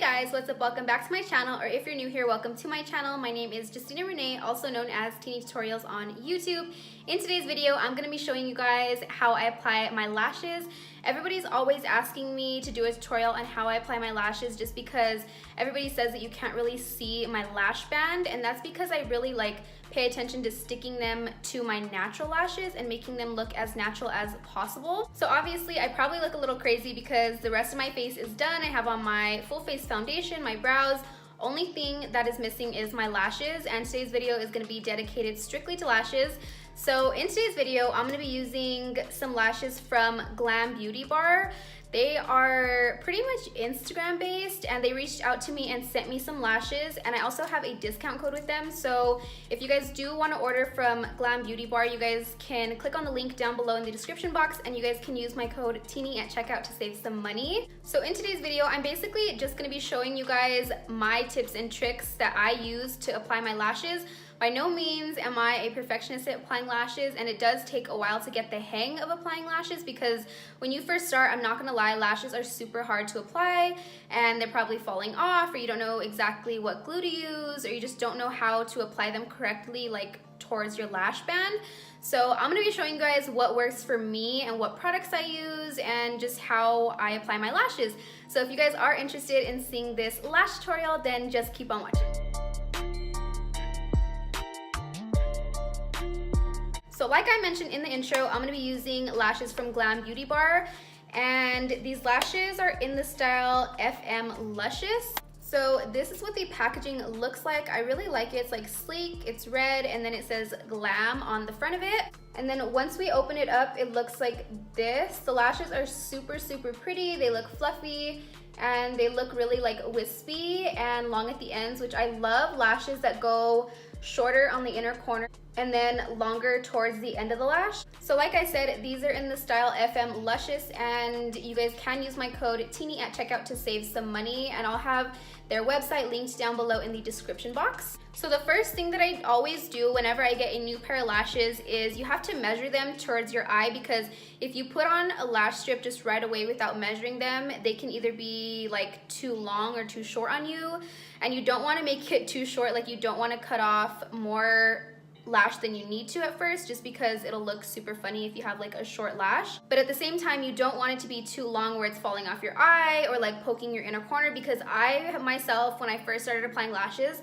guys, what's up? Welcome back to my channel, or if you're new here, welcome to my channel. My name is Justina Renee, also known as Tini Tutorials on YouTube. In today's video, I'm going to be showing you guys how I apply my lashes. Everybody's always asking me to do a tutorial on how I apply my lashes just because everybody says that you can't really see my lash band, and that's because I really pay attention to sticking them to my natural lashes and making them look as natural as possible. So obviously I probably look a little crazy because the rest of my face is done. I have on my full face foundation, my brows. Only thing that is missing is my lashes, and today's video is going to be dedicated strictly to lashes. So in today's video, I'm going to be using some lashes from Glam Beauty Bar. They are pretty much Instagram based, and they reached out to me and sent me some lashes, and I also have a discount code with them. So if you guys do want to order from Glam Beauty Bar, you guys can click on the link down below in the description box, and you guys can use my code TINI at checkout to save some money. So in today's video, I'm basically just going to be showing you guys my tips and tricks that I use to apply my lashes. By no means am I a perfectionist at applying lashes, and it does take a while to get the hang of applying lashes because when you first start, I'm not gonna lie, lashes are super hard to apply and they're probably falling off, or you don't know exactly what glue to use, or you just don't know how to apply them correctly towards your lash band. So I'm gonna be showing you guys what works for me and what products I use and just how I apply my lashes. So if you guys are interested in seeing this lash tutorial, then just keep on watching. So like I mentioned in the intro, I'm gonna be using lashes from Glam Beauty Bar, and these lashes are in the style FM Luscious. So this is what the packaging looks like. I really like it. It's sleek, it's red, and then it says Glam on the front of it. And then once we open it up, it looks like this. The lashes are super, super pretty. They look fluffy, and they look really wispy and long at the ends, which I love lashes that go shorter on the inner corner and then longer towards the end of the lash. So like I said, these are in the style FM Luscious, and you guys can use my code TINI at checkout to save some money, and I'll have their website linked down below in the description box. So the first thing that I always do whenever I get a new pair of lashes is you have to measure them towards your eye, because if you put on a lash strip just right away without measuring them, they can either be too long or too short on you, and you don't want to make it too short. You don't want to cut off more lash than you need to at first, just because it'll look super funny if you have a short lash. But at the same time, you don't want it to be too long where it's falling off your eye or poking your inner corner, because I myself, when I first started applying lashes,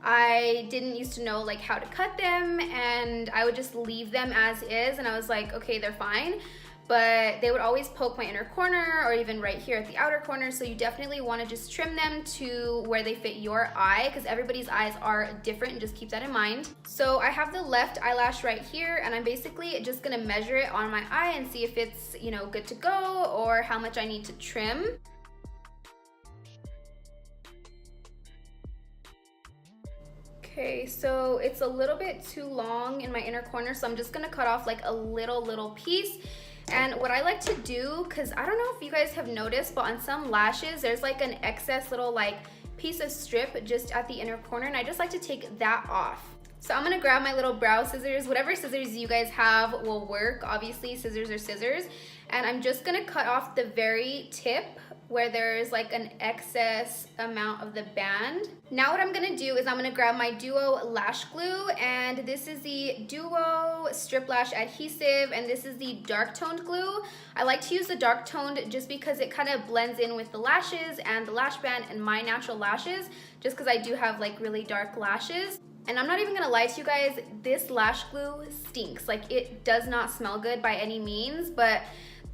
I didn't used to know how to cut them, and I would just leave them as is, and I was like, okay, they're fine. But they would always poke my inner corner or even right here at the outer corner, so you definitely want to just trim them to where they fit your eye, because everybody's eyes are different, and just keep that in mind. So I have the left eyelash right here, and I'm basically just going to measure it on my eye and see if it's, good to go or how much I need to trim. Okay, so it's a little bit too long in my inner corner, so I'm just going to cut off a little piece. And what I like to do, because I don't know if you guys have noticed, but on some lashes there's an excess little piece of strip just at the inner corner, and I just like to take that off. So I'm gonna grab my little brow scissors. Whatever scissors you guys have will work. Obviously, scissors are scissors. And I'm just gonna cut off the very tip where there's an excess amount of the band. Now what I'm gonna do is I'm gonna grab my Duo lash glue, and this is the Duo strip lash adhesive, and this is the dark toned glue. I like to use the dark toned just because it kind of blends in with the lashes and the lash band and my natural lashes, just because I do have really dark lashes. And I'm not even gonna lie to you guys, this lash glue stinks. It does not smell good by any means, but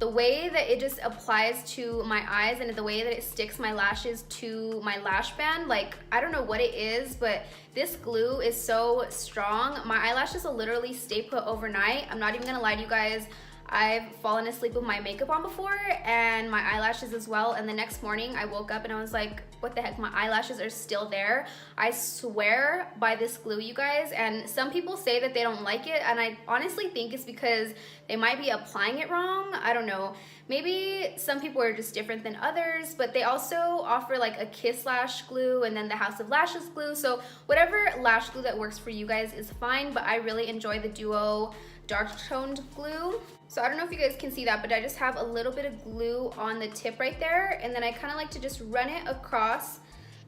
the way that it just applies to my eyes and the way that it sticks my lashes to my lash band, I don't know what it is, but this glue is so strong. My eyelashes will literally stay put overnight. I'm not even gonna lie to you guys. I've fallen asleep with my makeup on before, and my eyelashes as well, and the next morning I woke up and I was like, what the heck, my eyelashes are still there. I swear by this glue, you guys. And some people say that they don't like it, and I honestly think it's because they might be applying it wrong. I don't know. Maybe some people are just different than others, but they also offer a Kiss lash glue and then the House of Lashes glue. So whatever lash glue that works for you guys is fine, but I really enjoy the Duo dark toned glue. So I don't know if you guys can see that, but I just have a little bit of glue on the tip right there, and then I kind of like to just run it across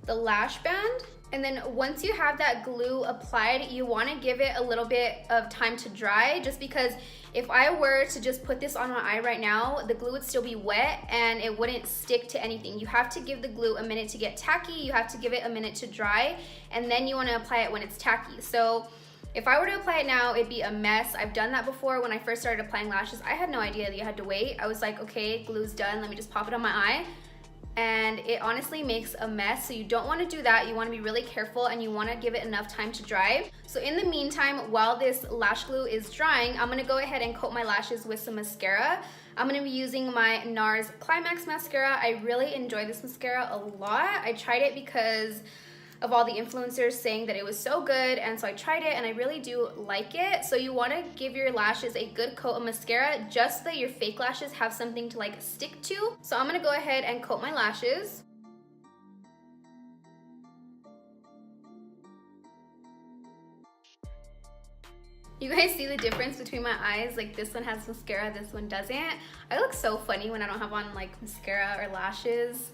the lash band. And then once you have that glue applied, you want to give it a little bit of time to dry, just because if I were to just put this on my eye right now, the glue would still be wet and it wouldn't stick to anything. You have to give the glue a minute to get tacky, you have to give it a minute to dry, and then you want to apply it when it's tacky. So if I were to apply it now, it'd be a mess. I've done that before. When I first started applying lashes, I had no idea that you had to wait. I was like, okay, glue's done, let me just pop it on my eye. And it honestly makes a mess, so you don't want to do that. You want to be really careful and you want to give it enough time to dry. So in the meantime, while this lash glue is drying, I'm going to go ahead and coat my lashes with some mascara. I'm going to be using my NARS Climax mascara. I really enjoy this mascara a lot. I tried it because of all the influencers saying that it was so good, and so I tried it and I really do like it. So you want to give your lashes a good coat of mascara just so that your fake lashes have something to like stick to. So I'm gonna go ahead and coat my lashes. You guys see the difference between my eyes? Like this one has mascara, this one doesn't. I look so funny when I don't have on like mascara or lashes.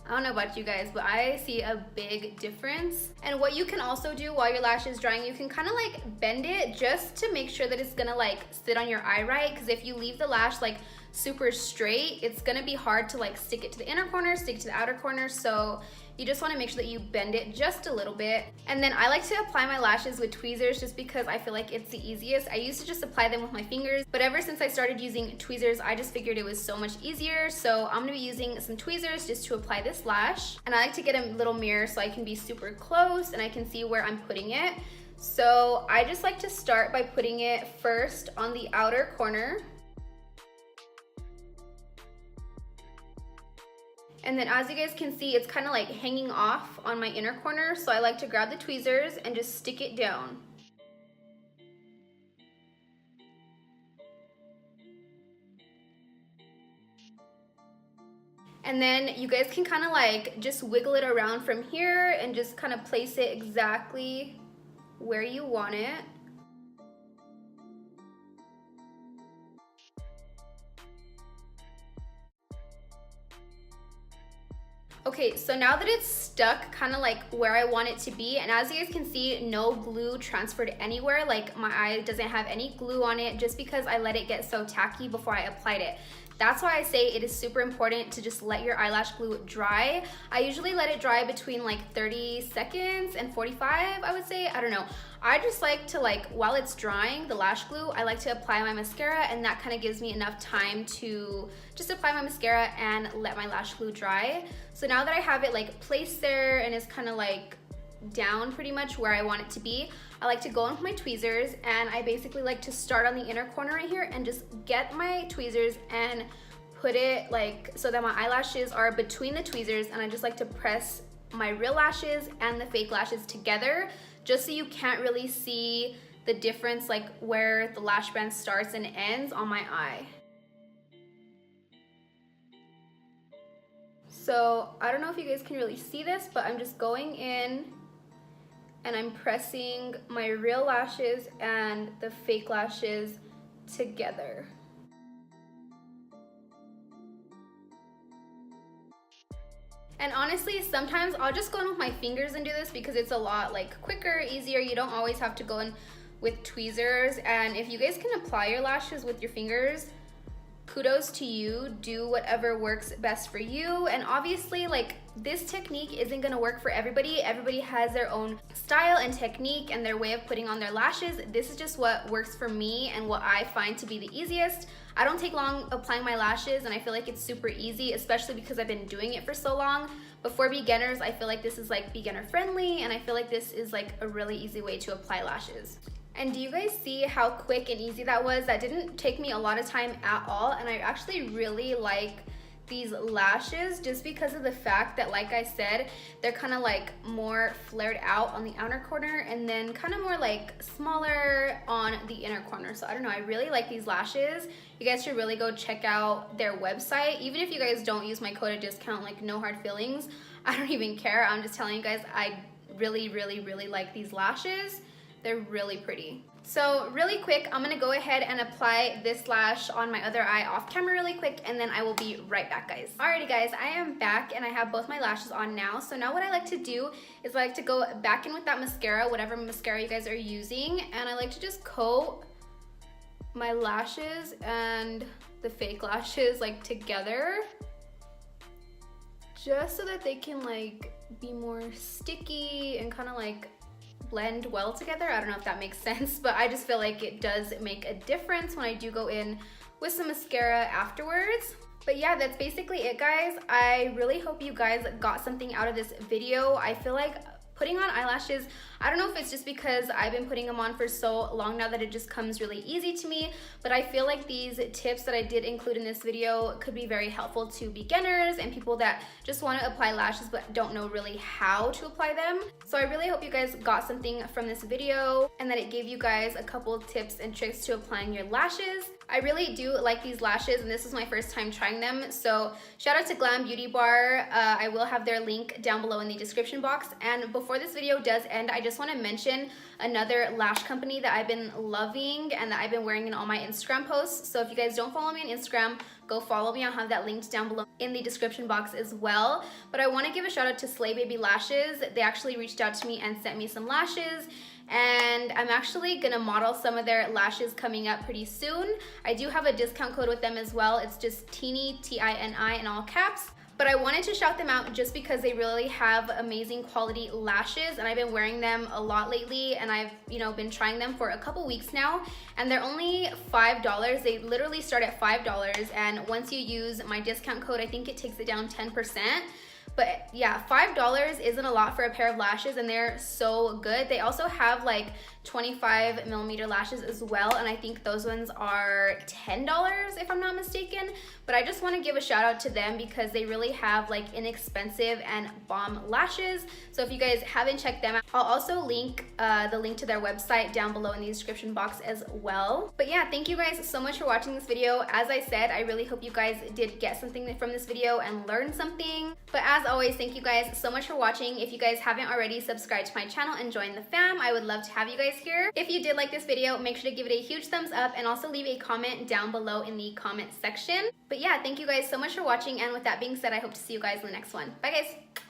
I don't know about you guys, but I see a big difference. And what you can also do while your lash is drying, you can kind of like bend it just to make sure that it's gonna like sit on your eye right, because if you leave the lash like super straight, it's gonna be hard to like stick it to the inner corner, stick to the outer corner. So you just want to make sure that you bend it just a little bit. And then I like to apply my lashes with tweezers just because I feel like it's the easiest. I used to just apply them with my fingers, but ever since I started using tweezers, I just figured it was so much easier. So I'm gonna be using some tweezers just to apply this lash. And I like to get a little mirror so I can be super close and I can see where I'm putting it. So I just like to start by putting it first on the outer corner. And then as you guys can see, it's kind of like hanging off on my inner corner. So I like to grab the tweezers and just stick it down. And then you guys can kind of like just wiggle it around from here and just kind of place it exactly where you want it. Okay, so now that it's stuck kind of like where I want it to be, and as you guys can see, no glue transferred anywhere. Like my eye doesn't have any glue on it just because I let it get so tacky before I applied it. That's why I say it is super important to just let your eyelash glue dry. I usually let it dry between like 30 seconds and 45, I would say. I don't know. I just like to while it's drying, the lash glue, I like to apply my mascara, and that kind of gives me enough time to just apply my mascara and let my lash glue dry. So now that I have it like placed there and it's kind of like down pretty much where I want it to be, I like to go in with my tweezers, and I basically like to start on the inner corner right here and just get my tweezers and put it like so that my eyelashes are between the tweezers, and I just like to press my real lashes and the fake lashes together just so you can't really see the difference like where the lash band starts and ends on my eye. So I don't know if you guys can really see this, but I'm just going in and I'm pressing my real lashes and the fake lashes together. And honestly, sometimes I'll just go in with my fingers and do this because it's a lot like quicker, easier. You don't always have to go in with tweezers. And if you guys can apply your lashes with your fingers, kudos to you. Do whatever works best for you. And obviously, like, this technique isn't gonna work for everybody. Everybody has their own style and technique and their way of putting on their lashes. This is just what works for me and what I find to be the easiest. I don't take long applying my lashes, and I feel like it's super easy, especially because I've been doing it for so long. But for beginners, I feel like this is like beginner friendly, and I feel like this is like a really easy way to apply lashes. And do you guys see how quick and easy that was? That didn't take me a lot of time at all, and I actually really like these lashes just because of the fact that, like I said, they're kind of like more flared out on the outer corner and then kind of more like smaller on the inner corner. So I don't know, I really like these lashes. You guys should really go check out their website. Even if you guys don't use my code of discount, like no hard feelings, I don't even care. I'm just telling you guys, I really, really, really like these lashes. They're really pretty. So really quick, I'm gonna go ahead and apply this lash on my other eye off camera really quick, and then I will be right back, guys. Alrighty guys, I am back and I have both my lashes on now. So now what I like to do is I like to go back in with that mascara, whatever mascara you guys are using, and I like to just coat my lashes and the fake lashes like together, just so that they can like be more sticky and kind of like blend well together. I don't know if that makes sense, but I just feel like it does make a difference when I do go in with some mascara afterwards. But yeah, that's basically it, guys. I really hope you guys got something out of this video. I feel like putting on eyelashes, I don't know if it's just because I've been putting them on for so long now that it just comes really easy to me, but I feel like these tips that I did include in this video could be very helpful to beginners and people that just want to apply lashes but don't know really how to apply them. So I really hope you guys got something from this video and that it gave you guys a couple tips and tricks to applying your lashes. I really do like these lashes, and this is my first time trying them, so shout out to Glam Beauty Bar. I will have their link down below in the description box. And before this video does end, I just want to mention another lash company that I've been loving and that I've been wearing in all my Instagram posts. So if you guys don't follow me on Instagram, go follow me. I'll have that linked down below in the description box as well. But I want to give a shout out to Slay Baby Lashes. They actually reached out to me and sent me some lashes, and I'm actually gonna model some of their lashes coming up pretty soon. I do have a discount code with them as well. It's just TINI, T-I-N-I in all caps. But I wanted to shout them out just because they really have amazing quality lashes, and I've been wearing them a lot lately, and I've been trying them for a couple weeks now, and they're only $5. They literally start at $5, and once you use my discount code, I think it takes it down 10%. But yeah, $5 isn't a lot for a pair of lashes, and they're so good. They also have like 25mm lashes as well, and I think those ones are $10 if I'm not mistaken. But I just want to give a shout out to them because they really have like inexpensive and bomb lashes. So if you guys haven't checked them out, I'll also link the link to their website down below in the description box as well. But yeah, thank you guys so much for watching this video. As I said, I really hope you guys did get something from this video and learn something. But as always, thank you guys so much for watching. If you guys haven't already, subscribed to my channel and join the fam. I would love to have you guys here. If you did like this video, make sure to give it a huge thumbs up and also leave a comment down below in the comment section. But yeah, thank you guys so much for watching, and with that being said, I hope to see you guys in the next one. Bye guys!